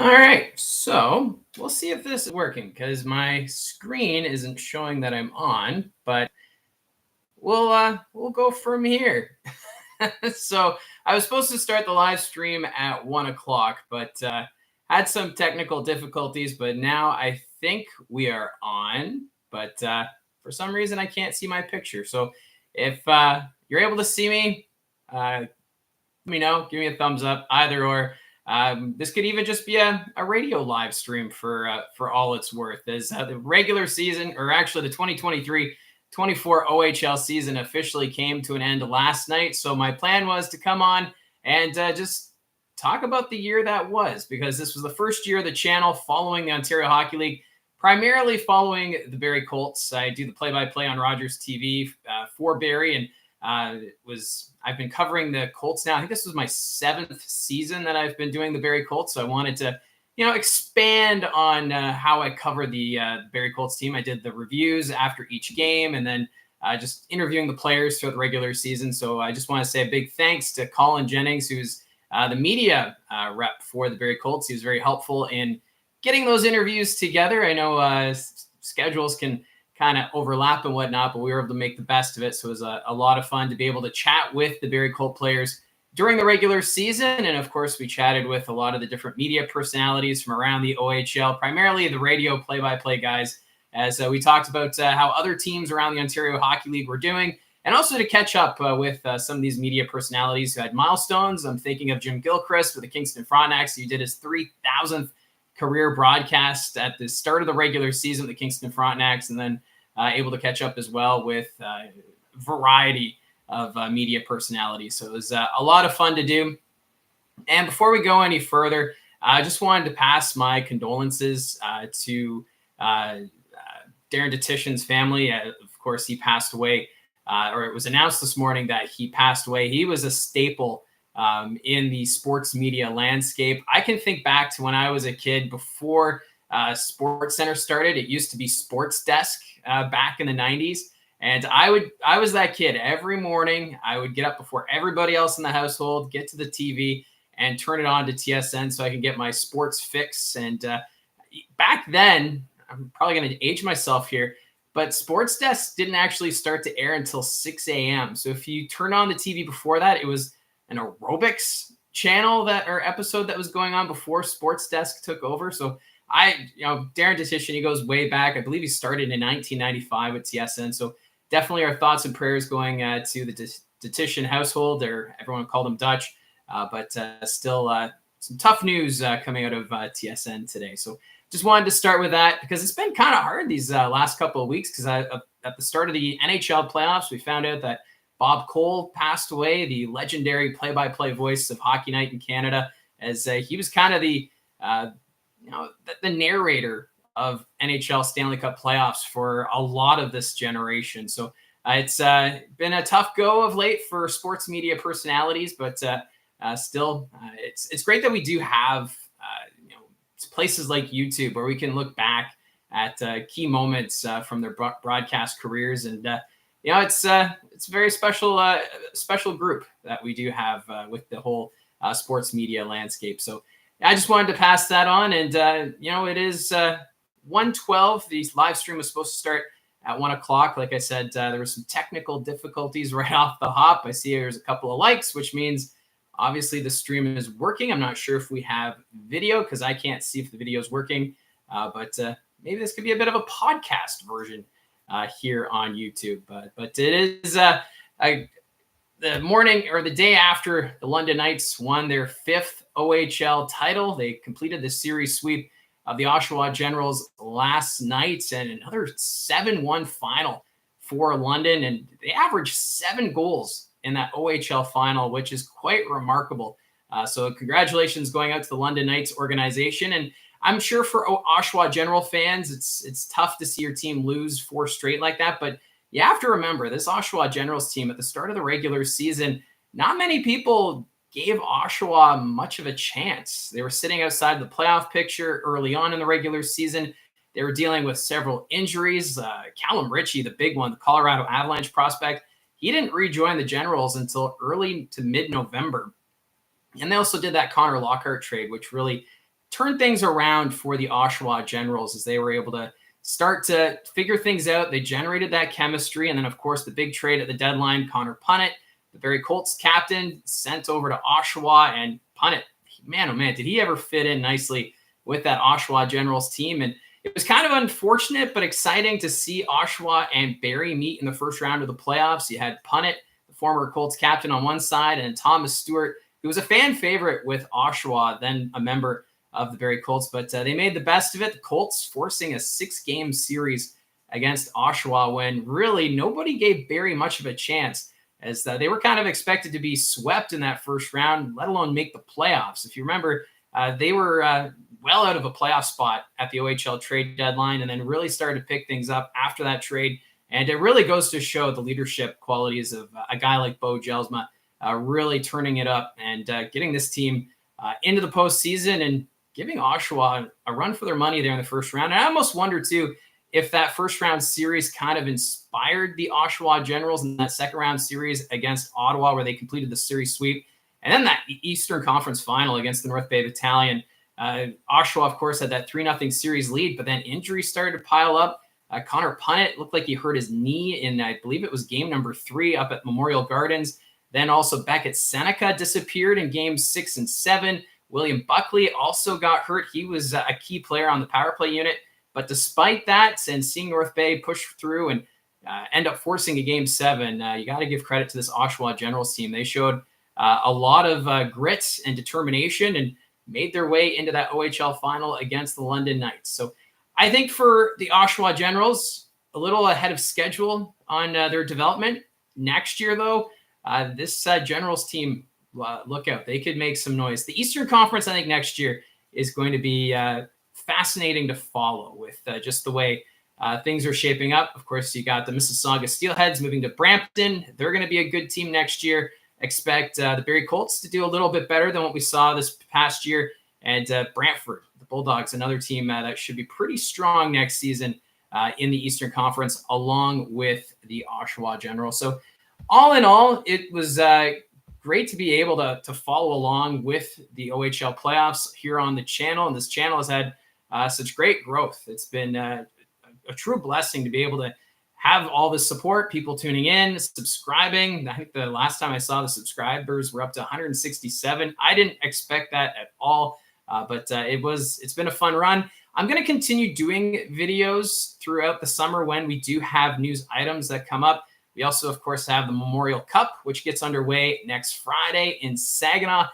All right, so we'll see if this is working because my screen isn't showing that I'm on, but we'll go from here. So I was supposed to start the live stream at 1 o'clock, but had some technical difficulties. But now I think we are on. But for some reason, I can't see my picture. So if you're able to see me, let me know. Give me a thumbs up, either or. This could even just be a radio live stream for all it's worth. As the regular season, or actually the 2023-24 OHL season officially came to an end last night. So my plan was to come on and just talk about the year that was, because this was the first year of the channel following the Ontario Hockey League, primarily following the Barrie Colts. I do the play-by-play on Rogers TV for Barrie, and I've been covering the Colts now. I think this was my 7th season that I've been doing the Barrie Colts. So I wanted to, expand on how I cover the Barrie Colts team. I did the reviews after each game, and then just interviewing the players throughout the regular season. So I just want to say a big thanks to Colin Jennings, who's the media rep for the Barrie Colts. He was very helpful in getting those interviews together. I know schedules can kind of overlap and whatnot, but we were able to make the best of it. So it was a lot of fun to be able to chat with the Barrie Colt players during the regular season. And of course, we chatted with a lot of the different media personalities from around the OHL, primarily the radio play-by-play guys, as we talked about how other teams around the Ontario Hockey League were doing, and also to catch up with some of these media personalities who had milestones. I'm thinking of Jim Gilchrist with the Kingston Frontenacs, who did his 3,000th career broadcast at the start of the regular season with the Kingston Frontenacs, and then able to catch up as well with a variety of media personalities. So it was a lot of fun to do. And before we go any further, I just wanted to pass my condolences to Darren Detition's family. Of course, he passed away, or it was announced this morning that he passed away. He was a staple in the sports media landscape. I can think back to when I was a kid before Sports Center started. It used to be Sports Desk back in the 90s. And I was that kid. Every morning I would get up before everybody else in the household, get to the TV and turn it on to TSN so I can get my sports fix. And back then, I'm probably going to age myself here, but Sports Desk didn't actually start to air until 6 a.m. So if you turn on the TV before that, it was an aerobics channel or episode that was going on before Sports Desk took over. So Darren Detition, he goes way back. I believe he started in 1995 with TSN. So definitely our thoughts and prayers going to the Detition household, or everyone called him Dutch. But still some tough news coming out of TSN today. So just wanted to start with that because it's been kind of hard these last couple of weeks, because at the start of the NHL playoffs, we found out that Bob Cole passed away, the legendary play-by-play voice of Hockey Night in Canada, as he was kind of the narrator of NHL Stanley Cup playoffs for a lot of this generation. So it's been a tough go of late for sports media personalities, but still, it's great that we do have places like YouTube where we can look back at key moments from their broadcast careers, and it's a very special group that we do have with the whole sports media landscape. So I just wanted to pass that on. And, it is 1:12. The live stream was supposed to start at 1 o'clock. Like I said, there were some technical difficulties right off the hop. I see there's a couple of likes, which means obviously the stream is working. I'm not sure if we have video because I can't see if the video is working. But maybe this could be a bit of a podcast version here on YouTube. But it is the morning or the day after the London Knights won their 5th OHL title. They completed the series sweep of the Oshawa Generals last night, and another 7-1 final for London. And they averaged 7 goals in that OHL final, which is quite remarkable. So congratulations going out to the London Knights organization. And I'm sure for Oshawa General fans, it's tough to see your team lose 4 straight like that. But you have to remember, this Oshawa Generals team at the start of the regular season, not many people gave Oshawa much of a chance. They were sitting outside the playoff picture early on in the regular season. They were dealing with several injuries. Callum Ritchie, the big one, the Colorado Avalanche prospect, he didn't rejoin the Generals until early to mid-November. And they also did that Connor Lockhart trade, which really turned things around for the Oshawa Generals as they were able to start to figure things out. They generated that chemistry. And then, of course, the big trade at the deadline, Connor Punnett, the Barrie Colts captain, sent over to Oshawa. And Punnett, man, oh man, did he ever fit in nicely with that Oshawa Generals team. And it was kind of unfortunate, but exciting to see Oshawa and Barrie meet in the first round of the playoffs. You had Punnett, the former Colts captain, on one side, and Thomas Stewart, who was a fan favorite with Oshawa, then a member of the Barrie Colts. But they made the best of it. The Colts forcing a 6-game series against Oshawa when really nobody gave Barrie much of a chance, as they were kind of expected to be swept in that first round, let alone make the playoffs. If you remember, they were well out of a playoff spot at the OHL trade deadline, and then really started to pick things up after that trade. And it really goes to show the leadership qualities of a guy like Bo Jelsma, really turning it up and getting this team into the postseason and giving Oshawa a run for their money there in the first round. And I almost wonder, too, if that first round series kind of inspired the Oshawa Generals in that second round series against Ottawa, where they completed the series sweep. And then that Eastern Conference final against the North Bay Battalion. Oshawa, of course, had that 3-0 series lead, but then injuries started to pile up. Connor Punnett looked like he hurt his knee in, I believe it was game number 3 up at Memorial Gardens. Then also Beckett Seneca disappeared in games 6 and 7. William Buckley also got hurt. He was a key player on the power play unit. But despite that, and seeing North Bay push through and end up forcing a game 7, you got to give credit to this Oshawa Generals team. They showed a lot of grit and determination and made their way into that OHL final against the London Knights. So I think for the Oshawa Generals, a little ahead of schedule on their development. Next year, though, this Generals team, look out. They could make some noise. The Eastern Conference, I think, next year is going to be fascinating to follow with just the way things are shaping up. Of course, you got the Mississauga Steelheads moving to Brampton. They're going to be a good team next year. Expect the Barrie Colts to do a little bit better than what we saw this past year. And Brantford, the Bulldogs, another team that should be pretty strong next season in the Eastern Conference, along with the Oshawa Generals. So all in all, it was great to be able to follow along with the OHL playoffs here on the channel. And this channel has had such great growth. It's been a true blessing to be able to have all the support, people tuning in, subscribing. I think the last time I saw the subscribers were up to 167. I didn't expect that at all, but it's been a fun run. I'm going to continue doing videos throughout the summer when we do have news items that come up. We also, of course, have the Memorial Cup, which gets underway next Friday in Saginaw.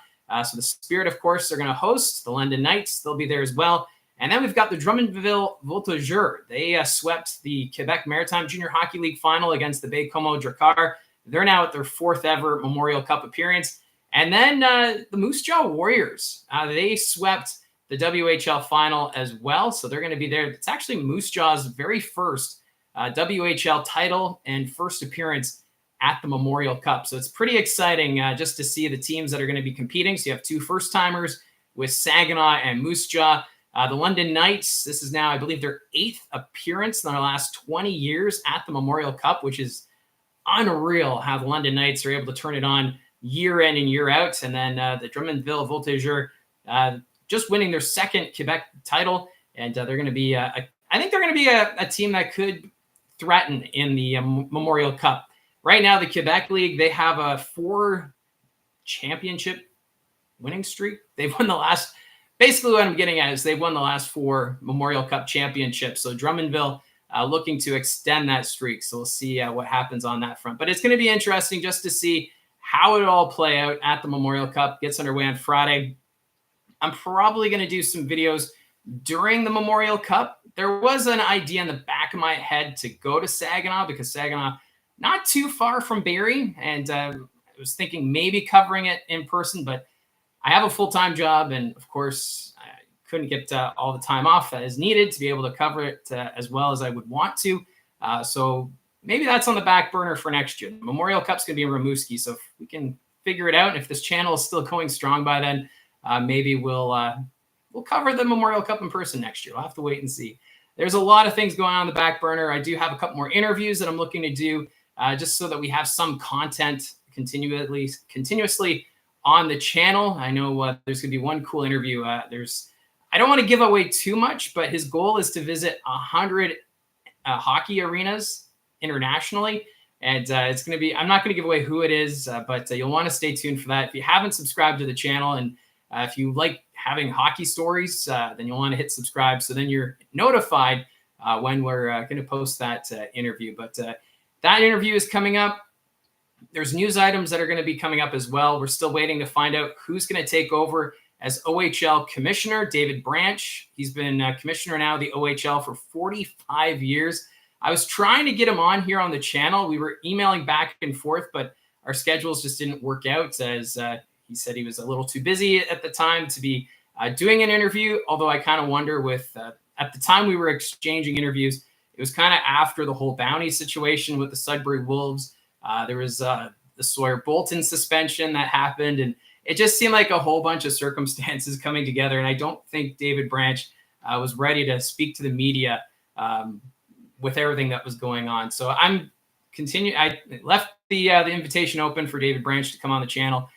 So the Spirit, of course, are going to host the London Knights. They'll be there as well. And then we've got the Drummondville Voltigeurs. They swept the Quebec Maritime Junior Hockey League final against the Baie-Comeau Drakkar. They're now at their 4th ever Memorial Cup appearance. And then the Moose Jaw Warriors. They swept the WHL final as well. So they're going to be there. It's actually Moose Jaw's very first WHL title and first appearance at the Memorial Cup. So it's pretty exciting just to see the teams that are going to be competing. So you have 2 first-timers with Saginaw and Moose Jaw. The London Knights, this is now, I believe, their 8th appearance in the last 20 years at the Memorial Cup, which is unreal how the London Knights are able to turn it on year in and year out. And then the Drummondville Voltigeurs just winning their 2nd Quebec title. And they're going to be, I think they're going to be a team that could threaten in the Memorial Cup. Right now, the Quebec League, they have a 4 championship winning streak. They've won the last... Basically, what I'm getting at is they've won the last 4 Memorial Cup championships. So Drummondville looking to extend that streak. So we'll see what happens on that front. But it's going to be interesting just to see how it all play out at the Memorial Cup. Gets underway on Friday. I'm probably going to do some videos during the Memorial Cup. There was an idea in the back of my head to go to Saginaw because Saginaw, not too far from Barrie. And I was thinking maybe covering it in person, but I have a full-time job, and of course, I couldn't get all the time off as needed to be able to cover it as well as I would want to. So maybe that's on the back burner for next year. The Memorial Cup's going to be in Rimouski, so if we can figure it out, and if this channel is still going strong by then, maybe we'll cover the Memorial Cup in person next year. We'll have to wait and see. There's a lot of things going on in the back burner. I do have a couple more interviews that I'm looking to do just so that we have some content continuously on the channel. I know there's going to be one cool interview. There's I don't want to give away too much, but his goal is to visit 100 hockey arenas internationally. And it's going to be, I'm not going to give away who it is, but you'll want to stay tuned for that. If you haven't subscribed to the channel, and if you like having hockey stories, then you'll want to hit subscribe. So then you're notified when we're going to post that interview. But that interview is coming up. There's news items that are going to be coming up as well. We're still waiting to find out who's going to take over as OHL commissioner. David Branch. He's been commissioner now of the OHL for 45 years. I was trying to get him on here on the channel. We were emailing back and forth, but our schedules just didn't work out, as he said he was a little too busy at the time to be doing an interview. Although I kind of wonder with, at the time we were exchanging interviews, it was kind of after the whole bounty situation with the Sudbury Wolves. There was the Sawyer Bolton suspension that happened, and it just seemed like a whole bunch of circumstances coming together. And I don't think David Branch was ready to speak to the media with everything that was going on. So I left the invitation open for David Branch to come on the channel.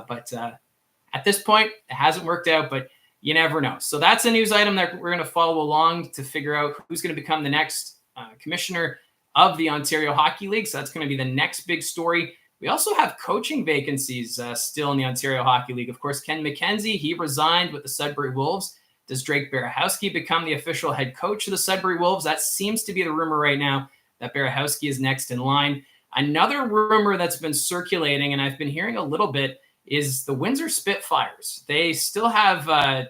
But at this point, it hasn't worked out, but you never know. So that's a news item that we're going to follow along to figure out who's going to become the next commissioner of the Ontario Hockey League. So that's going to be the next big story. We also have coaching vacancies still in the Ontario Hockey League. Of course, Ken McKenzie, he resigned with the Sudbury Wolves. Does Drake Berehowski become the official head coach of the Sudbury Wolves? That seems to be the rumor right now, that Berehowski is next in line. Another rumor that's been circulating, and I've been hearing a little bit, is the Windsor Spitfires. They still have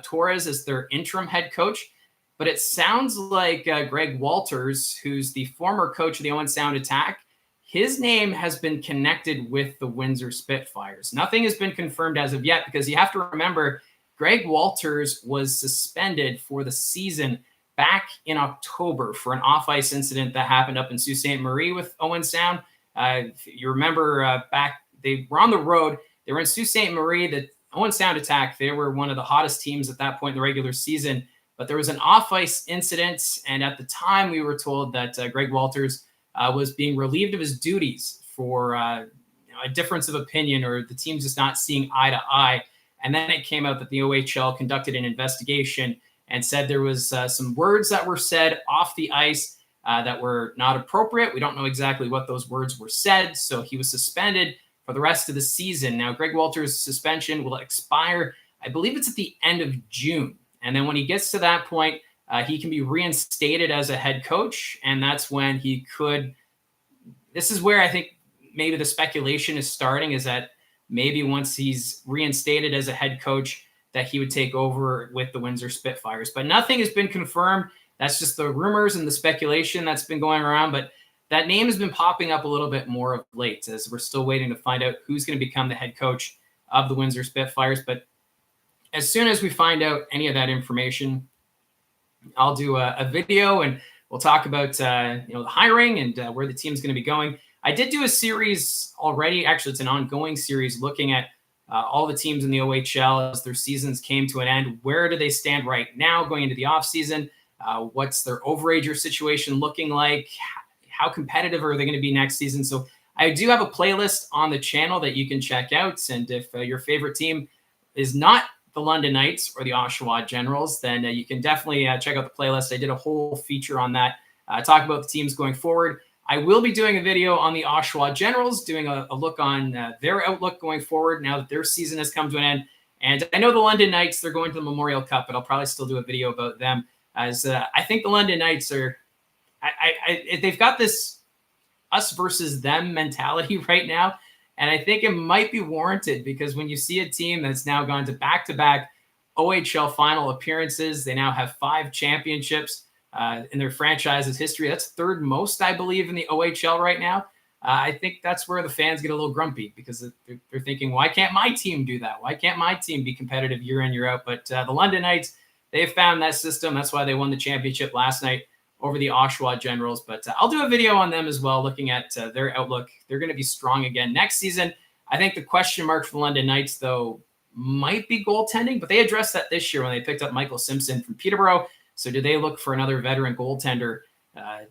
Torres as their interim head coach, but it sounds like Greg Walters, who's the former coach of the Owen Sound Attack, his name has been connected with the Windsor Spitfires. Nothing has been confirmed as of yet, because you have to remember, Greg Walters was suspended for the season back in October for an off-ice incident that happened up in Sault Ste. Marie with Owen Sound. If you remember back, they were on the road. They were in Sault Ste. Marie. The Owen Sound Attack, they were one of the hottest teams at that point in the regular season. But there was an off-ice incident, and at the time we were told that Greg Walters was being relieved of his duties for a difference of opinion, or the team's just not seeing eye to eye. And then it came out that the OHL conducted an investigation and said there was some words that were said off the ice that were not appropriate. We don't know exactly what those words were said, so he was suspended for the rest of the season. Now, Greg Walters' suspension will expire, I believe it's at the end of June. And then when he gets to that point, he can be reinstated as a head coach, and that's when he could – this is where I think maybe the speculation is starting, is that maybe once he's reinstated as a head coach, that he would take over with the Windsor Spitfires. But nothing has been confirmed. That's just the rumors and the speculation that's been going around. But that name has been popping up a little bit more of late, as we're still waiting to find out who's going to become the head coach of the Windsor Spitfires. But as soon as we find out any of that information, I'll do a video, and we'll talk about the hiring and where the team's going to be going. I did do a series already. Actually, it's an ongoing series looking at all the teams in the OHL as their seasons came to an end. Where do they stand right now going into the offseason? What's their overager situation looking like? How competitive are they going to be next season? So I do have a playlist on the channel that you can check out. And if your favorite team is not the London Knights or the Oshawa Generals, then you can definitely check out the playlist. I did a whole feature on that, talk about the teams going forward. I will be doing a video on the Oshawa Generals, doing a look on their outlook going forward now that their season has come to an end. And I know the London Knights, they're going to the Memorial Cup, but I'll probably still do a video about them, as I think the London Knights are they've got this us versus them mentality right now. And I think it might be warranted, because when you see a team that's now gone to back-to-back OHL final appearances, they now have 5 championships in their franchise's history. That's third most, I believe, in the OHL right now. I think that's where the fans get a little grumpy, because they're thinking, why can't my team do that? Why can't my team be competitive year in, year out? But the London Knights, they've found that system. That's why they won the championship last night over the Oshawa Generals. But I'll do a video on them as well, looking at their outlook. They're going to be strong again next season. I think the question mark for the London Knights, though, might be goaltending, but they addressed that this year when they picked up Michael Simpson from Peterborough. So do they look for another veteran goaltender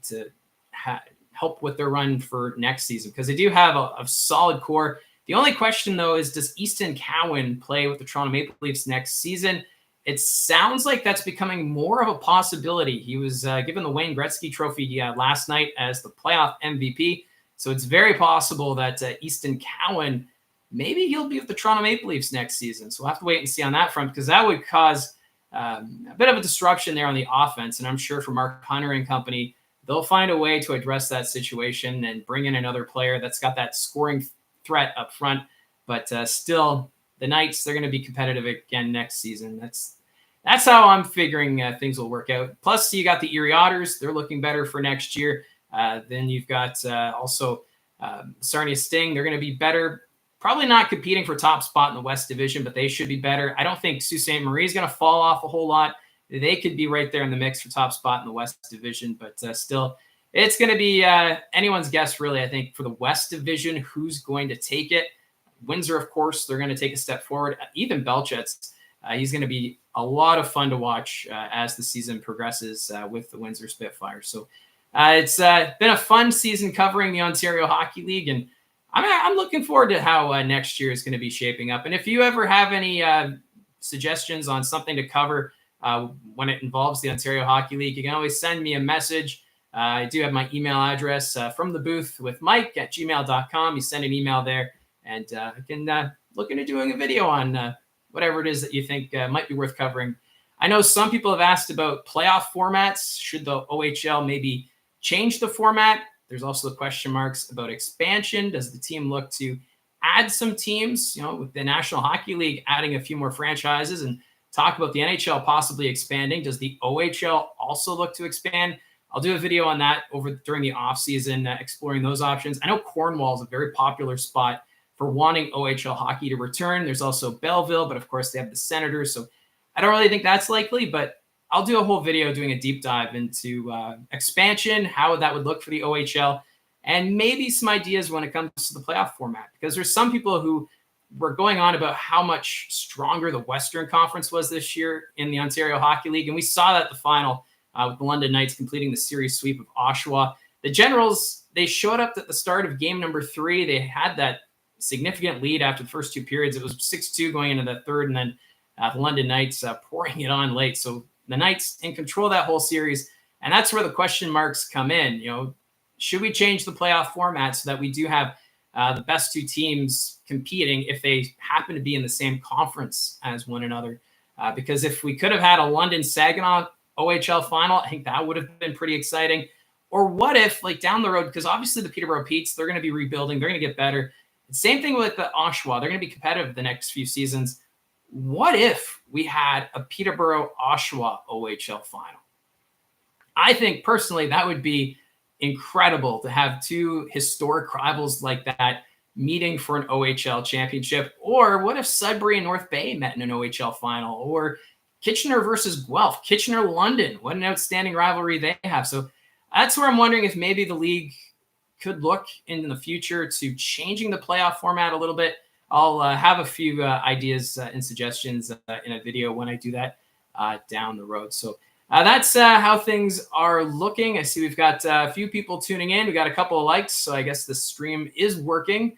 to help with their run for next season? Because they do have a solid core. The only question, though, is does Easton Cowan play with the Toronto Maple Leafs next season? It sounds like that's becoming more of a possibility. He was given the Wayne Gretzky Trophy last night as the playoff MVP. So it's very possible that Easton Cowan, maybe he'll be with the Toronto Maple Leafs next season. So we'll have to wait and see on that front, because that would cause a bit of a disruption there on the offense. And I'm sure for Mark Hunter and company, they'll find a way to address that situation and bring in another player that's got that scoring threat up front. But still, the Knights, they're going to be competitive again next season. That's how I'm figuring things will work out. Plus, you got the Erie Otters. They're looking better for next year. Then you've got also Sarnia Sting. They're going to be better. Probably not competing for top spot in the West Division, but they should be better. I don't think Sault Ste. Marie is going to fall off a whole lot. They could be right there in the mix for top spot in the West Division, but still, it's going to be anyone's guess, really, I think, for the West Division, who's going to take it. Windsor, of course, they're going to take a step forward. Even Belchet's, he's going to be a lot of fun to watch as the season progresses with the Windsor Spitfires. So it's been a fun season covering the Ontario Hockey League, and I'm looking forward to how next year is going to be shaping up. And if you ever have any suggestions on something to cover when it involves the Ontario Hockey League, you can always send me a message. I do have my email address from the booth with Mike at gmail.com. You send an email there, and I can look into doing a video on whatever it is that you think might be worth covering. I know some people have asked about playoff formats. Should the OHL maybe change the format? There's also the question marks about expansion. Does the team look to add some teams, with the National Hockey League adding a few more franchises, and talk about the NHL possibly expanding? Does the OHL also look to expand? I'll do a video on that during the offseason, exploring those options. I know Cornwall is a very popular spot for wanting OHL hockey to return. There's also Belleville, but of course they have the Senators. So I don't really think that's likely, but I'll do a whole video doing a deep dive into expansion, how that would look for the OHL, and maybe some ideas when it comes to the playoff format. Because there's some people who were going on about how much stronger the Western Conference was this year in the Ontario Hockey League. And we saw that at the final with the London Knights completing the series sweep of Oshawa. The Generals, they showed up at the start of game number 3. They had that significant lead after the first 2 periods. It was 6-2 going into the third, and then the London Knights pouring it on late. So the Knights in control of that whole series, and that's where the question marks come in. Should we change the playoff format so that we do have the best 2 teams competing if they happen to be in the same conference as one another? Because if we could have had a London-Saginaw OHL final, I think that would have been pretty exciting. Or what if, down the road, because obviously the Peterborough Petes, they're going to be rebuilding, they're going to get better. Same thing with the Oshawa. They're going to be competitive the next few seasons. What if we had a Peterborough-Oshawa OHL final? I think personally that would be incredible to have 2 historic rivals like that meeting for an OHL championship. Or what if Sudbury and North Bay met in an OHL final? Or Kitchener versus Guelph, Kitchener-London. What an outstanding rivalry they have. So that's where I'm wondering if maybe the league could look in the future to changing the playoff format a little bit. I'll have a few ideas and suggestions in a video when I do that down the road. So that's how things are looking. I see we've got a few people tuning in. We got a couple of likes, so I guess the stream is working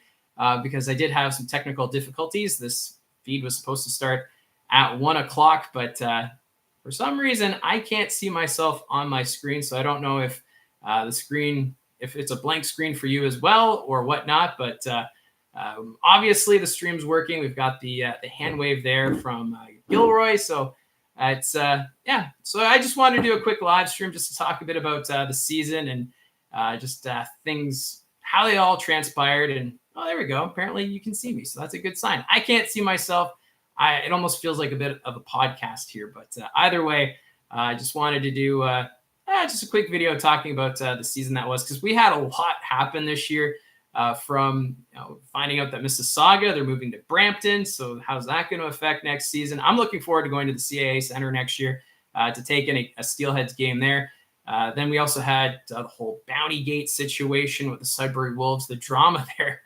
because I did have some technical difficulties. This feed was supposed to start at 1 o'clock, but for some reason I can't see myself on my screen, so I don't know if the screen, if it's a blank screen for you as well or whatnot, but obviously the stream's working. We've got the hand wave there from Gilroy. So it's yeah. So I just wanted to do a quick live stream just to talk a bit about the season and just things, how they all transpired. And oh, there we go. Apparently you can see me. So that's a good sign. I can't see myself. It almost feels like a bit of a podcast here, but either way, I just wanted to do just a quick video talking about the season that was, because we had a lot happen this year. From finding out that Mississauga, they're moving to Brampton. So how's that going to affect next season? I'm looking forward to going to the CAA Center next year to take in a Steelheads game there. Then we also had the whole Bounty Gate situation with the Sudbury Wolves, the drama there.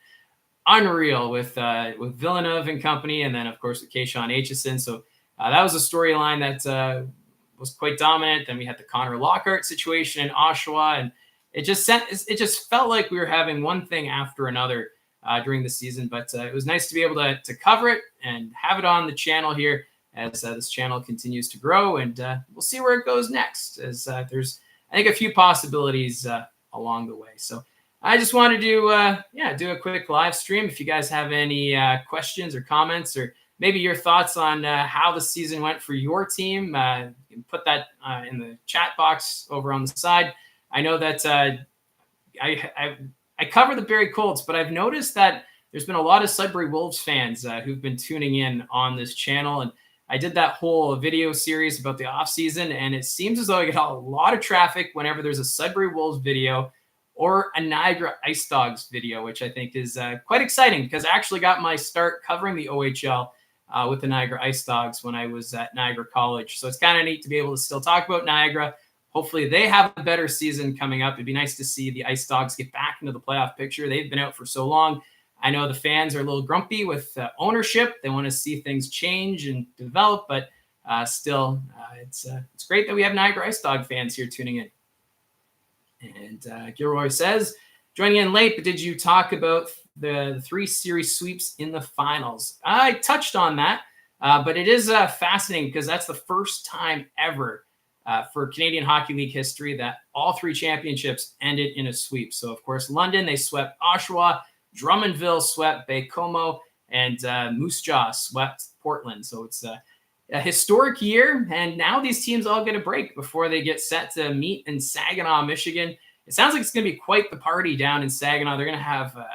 Unreal with Villeneuve and company, and then, of course, with Kayshawn Aitchison. So that was a storyline that was quite dominant. Then we had the Connor Lockhart situation in Oshawa, and it just felt like we were having one thing after another during the season. But it was nice to be able to cover it and have it on the channel here. as this channel continues to grow, and we'll see where it goes next, as there's, I think, a few possibilities along the way. So I just wanted to do a quick live stream. If you guys have any questions or comments, or maybe your thoughts on how the season went for your team, you can put that in the chat box over on the side. I know that I cover the Barrie Colts, but I've noticed that there's been a lot of Sudbury Wolves fans who've been tuning in on this channel. And I did that whole video series about the offseason, and it seems as though I get a lot of traffic whenever there's a Sudbury Wolves video or a Niagara Ice Dogs video, which I think is quite exciting, because I actually got my start covering the OHL with the Niagara Ice Dogs when I was at Niagara College. So it's kind of neat to be able to still talk about Niagara. Hopefully they have a better season coming up. It'd be nice to see the Ice Dogs get back into the playoff picture. They've been out for so long. I know the fans are a little grumpy with ownership. They want to see things change and develop, but still, it's great that we have Niagara Ice Dog fans here tuning in. And Gilroy says, joining in late, but did you talk about the 3 series sweeps in the finals? I touched on that, but it is fascinating, because that's the first time ever for Canadian Hockey League history that all 3 championships ended in a sweep. So, of course, London, they swept Oshawa, Drummondville swept Baie-Comeau, and Moose Jaw swept Portland. So it's a historic year, and now these teams all get a break before they get set to meet in Saginaw, Michigan. It sounds like it's going to be quite the party down in Saginaw. They're going to have, I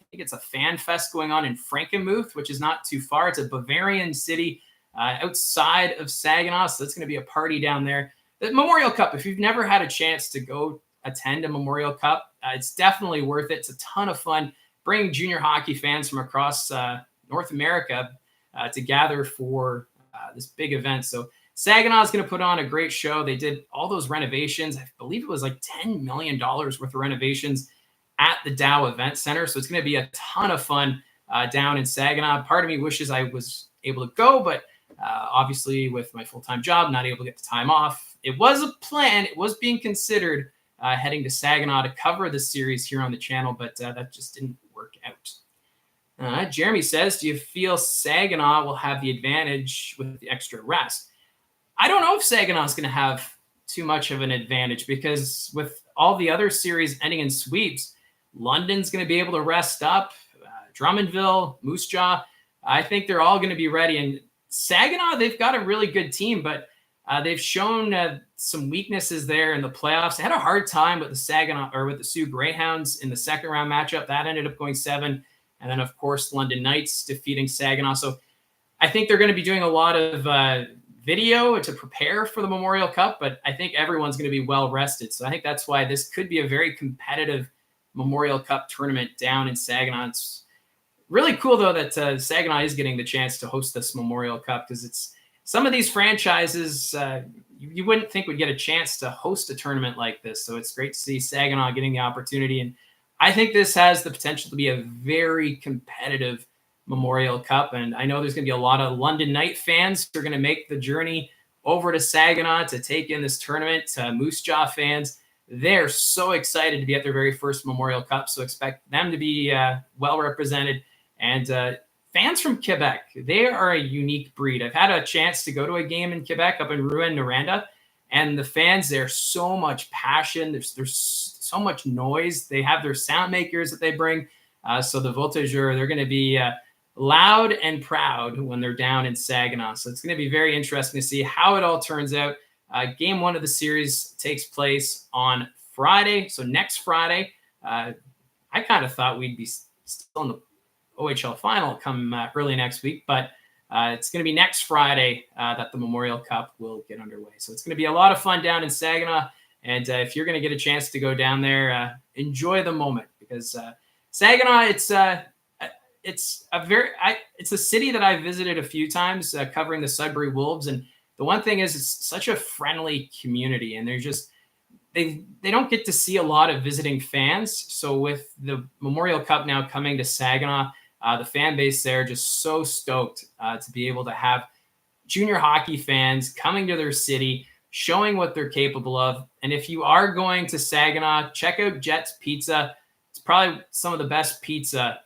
think it's a fan fest going on in Frankenmuth, which is not too far. It's a Bavarian city outside of Saginaw, so it's going to be a party down there. The Memorial Cup, if you've never had a chance to go attend a Memorial Cup, it's definitely worth it. It's a ton of fun, bringing junior hockey fans from across North America to gather for this big event. So Saginaw is going to put on a great show. They did all those renovations. I believe it was like $10 million worth of renovations at the Dow Event Center. So it's going to be a ton of fun down in Saginaw. Part of me wishes I was able to go, but obviously with my full-time job, not able to get the time off. It was a plan. It was being considered heading to Saginaw to cover the series here on the channel, but that just didn't work out. Jeremy says, do you feel Saginaw will have the advantage with the extra rest? I don't know if Saginaw is going to have too much of an advantage, because with all the other series ending in sweeps, London's going to be able to rest up. Drummondville, Moose Jaw, I think they're all going to be ready. And Saginaw, they've got a really good team, but they've shown some weaknesses there in the playoffs. They had a hard time with the Saginaw, or with the Sioux Greyhounds in the second round matchup. That ended up going 7. And then, of course, London Knights defeating Saginaw. So I think they're going to be doing a lot of video to prepare for the Memorial Cup, but I think everyone's going to be well rested. So I think that's why this could be a very competitive Memorial Cup tournament down in Saginaw. It's really cool, though, that Saginaw is getting the chance to host this Memorial Cup, because it's some of these franchises you wouldn't think would get a chance to host a tournament like this. So it's great to see Saginaw getting the opportunity. And I think this has the potential to be a very competitive Memorial Cup. And I know there's going to be a lot of London Knight fans who are going to make the journey over to Saginaw to take in this tournament. Moose Jaw fans, they're so excited to be at their very first Memorial Cup. So expect them to be well represented. And fans from Quebec, they are a unique breed. I've had a chance to go to a game in Quebec up in Rouyn-Noranda, and the fans, there's so much passion. There's so much noise. They have their sound makers that they bring. So the Voltigeurs, they're going to be loud and proud when they're down in Saginaw. So it's going to be very interesting to see how it all turns out. Game 1 of the series takes place on Friday. So next Friday, I kind of thought we'd be still in the OHL final come early next week, but it's going to be next Friday that the Memorial Cup will get underway. So it's going to be a lot of fun down in Saginaw. And if you're going to get a chance to go down there, enjoy the moment, because Saginaw, it's a city that I visited a few times covering the Sudbury Wolves. And the one thing is, it's such a friendly community, and they're just, they don't get to see a lot of visiting fans. So with the Memorial Cup now coming to Saginaw, the fan base there just so stoked to be able to have junior hockey fans coming to their city, showing what they're capable of. And if you are going to Saginaw, check out Jet's Pizza. It's probably some of the best pizza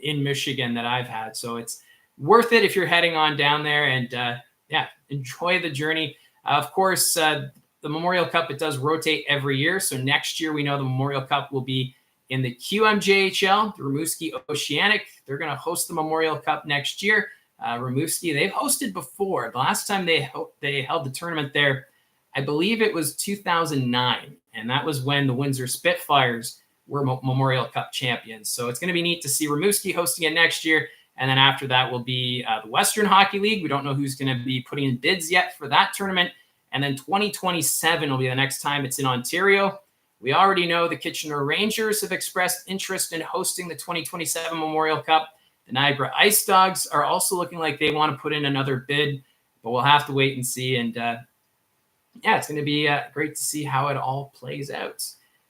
in Michigan that I've had. So it's worth it if you're heading on down there. And yeah, enjoy the journey. Of course, the Memorial Cup, it does rotate every year. So next year, we know the Memorial Cup will be in the QMJHL, the Rimouski Oceanic. They're going to host the Memorial Cup next year. Rimouski, they've hosted before. The last time they held the tournament there, I believe it was 2009. And that was when the Windsor Spitfires were Memorial Cup champions. So it's going to be neat to see Rimouski hosting it next year. And then after that will be the Western Hockey League. We don't know who's going to be putting in bids yet for that tournament. And then 2027 will be the next time it's in Ontario. We already know the Kitchener Rangers have expressed interest in hosting the 2027 Memorial Cup. The Niagara Ice Dogs are also looking like they want to put in another bid, but we'll have to wait and see. And yeah, it's going to be great to see how it all plays out.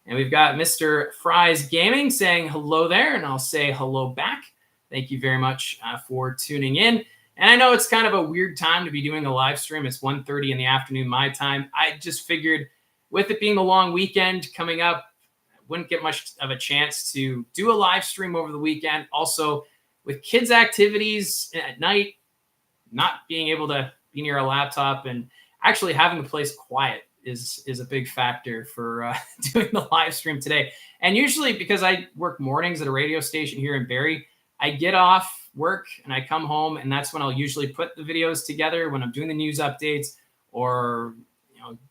And we've got Mr. Fries Gaming saying hello there, and I'll say hello back. Thank you very much for tuning in. And I know it's kind of a weird time to be doing a live stream. It's 1:30 in the afternoon my time. I just figured with it being the long weekend coming up, I wouldn't get much of a chance to do a live stream over the weekend. Also, with kids' activities at night, not being able to be near a laptop and actually having the place quiet is a big factor for doing the live stream today. And usually because I work mornings at a radio station here in Barrie, I get off work and I come home, and that's when I'll usually put the videos together when I'm doing the news updates or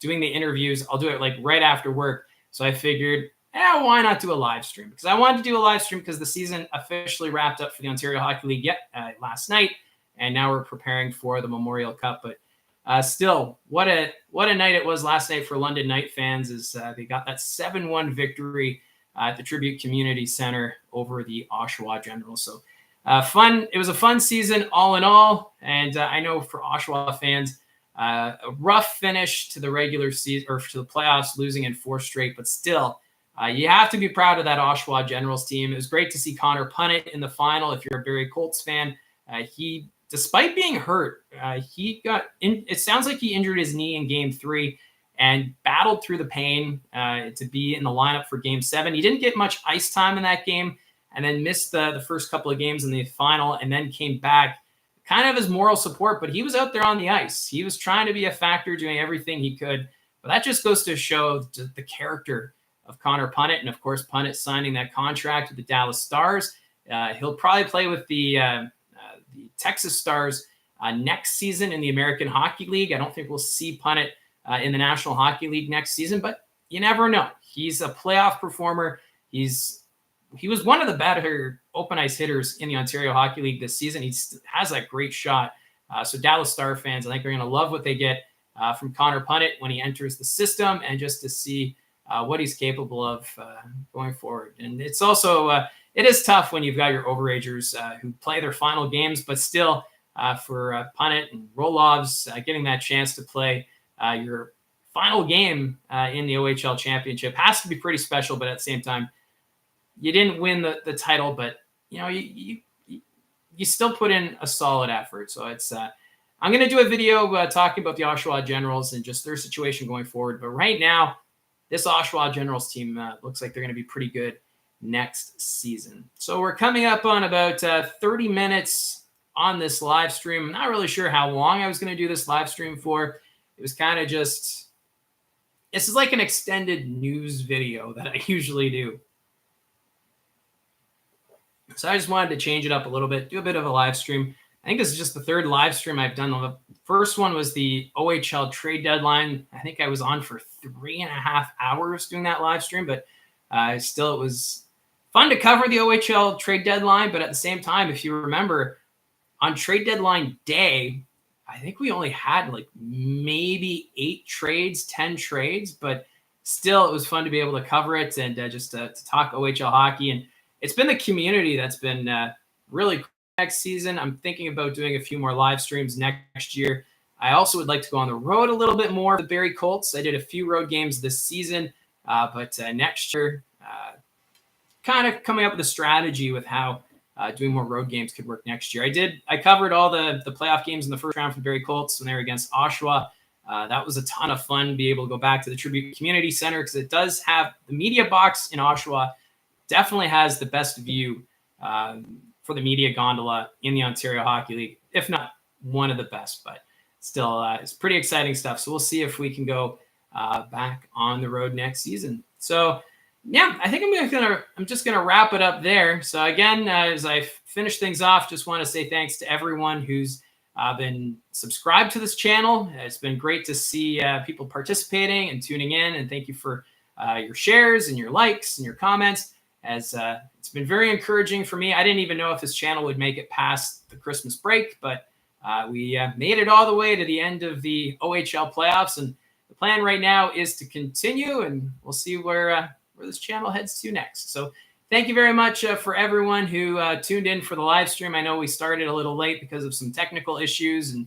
doing the interviews. I'll do it like right after work. So I figured, why not do a live stream? Because I wanted to do a live stream because the season officially wrapped up for the Ontario Hockey League last night, and now we're preparing for the Memorial Cup. But still, what a night it was last night for London Knight fans as they got that 7-1 victory at the Tribute Community Center over the Oshawa Generals. So fun. It was a fun season all in all. And I know for Oshawa fans, a rough finish to the regular season or to the playoffs, losing in 4 straight, but still you have to be proud of that Oshawa Generals team. It was great to see Connor Punnett in the final. If you're a Barrie Colts fan, he, despite being hurt, it sounds like he injured his knee in game 3 and battled through the pain to be in the lineup for game 7. He didn't get much ice time in that game and then missed the first couple of games in the final and then came back kind of as moral support, but he was out there on the ice. He was trying to be a factor, doing everything he could. But that just goes to show the character of Connor Punnett. And, of course, Punnett signing that contract with the Dallas Stars. He'll probably play with the Texas Stars next season in the American Hockey League. I don't think we'll see Punnett in the National Hockey League next season, but you never know. He's a playoff performer. He was one of the better open ice hitters in the Ontario Hockey League this season. He has that great shot. So Dallas Star fans, I think, are going to love what they get from Connor Punnett when he enters the system, and just to see what he's capable of going forward. And it's also it is tough when you've got your overagers who play their final games, but still for Punnett and Rolovs getting that chance to play your final game in the OHL championship has to be pretty special. But at the same time, you didn't win the title, but you still put in a solid effort. So it's I'm going to do a video talking about the Oshawa Generals and just their situation going forward. But right now, this Oshawa Generals team looks like they're going to be pretty good next season. So we're coming up on about 30 minutes on this live stream. I'm not really sure how long I was going to do this live stream for. It was kind of just, this is like an extended news video that I usually do. So I just wanted to change it up a little bit, do a bit of a live stream. I think this is just the 3rd live stream I've done. The first one was the OHL trade deadline. I think I was on for 3.5 hours doing that live stream, but still it was fun to cover the OHL trade deadline. But at the same time, if you remember, on trade deadline day, I think we only had like maybe 8 trades, 10 trades, but still it was fun to be able to cover it and just to talk OHL hockey. And it's been the community that's been really cool. Next season, I'm thinking about doing a few more live streams next year. I also would like to go on the road a little bit more for the Barrie Colts. I did a few road games this season, but next year, kind of coming up with a strategy with how doing more road games could work next year. I covered all the playoff games in the first round for the Barrie Colts when they were against Oshawa. That was a ton of fun to be able to go back to the Tribute Community Center because it does have the media box in Oshawa. Definitely has the best view for the media gondola in the Ontario Hockey League, if not one of the best. But still it's pretty exciting stuff. So we'll see if we can go back on the road next season. So yeah, I think I'm just gonna wrap it up there. So again, as I finish things off, just want to say thanks to everyone who's been subscribed to this channel. It's been great to see people participating and tuning in, and thank you for your shares and your likes and your comments. As it's been very encouraging for me. I didn't even know if this channel would make it past the Christmas break, but we made it all the way to the end of the OHL playoffs, and the plan right now is to continue, and we'll see where this channel heads to next. So thank you very much for everyone who tuned in for the live stream. I know we started a little late because of some technical issues, and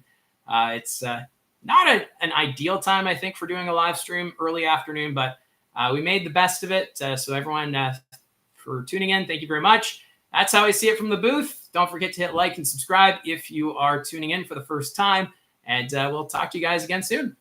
it's not an ideal time, I think, for doing a live stream early afternoon, but we made the best of it. So everyone for tuning in, thank you very much. That's how I see it from the booth. Don't forget to hit like and subscribe if you are tuning in for the first time, and we'll talk to you guys again soon.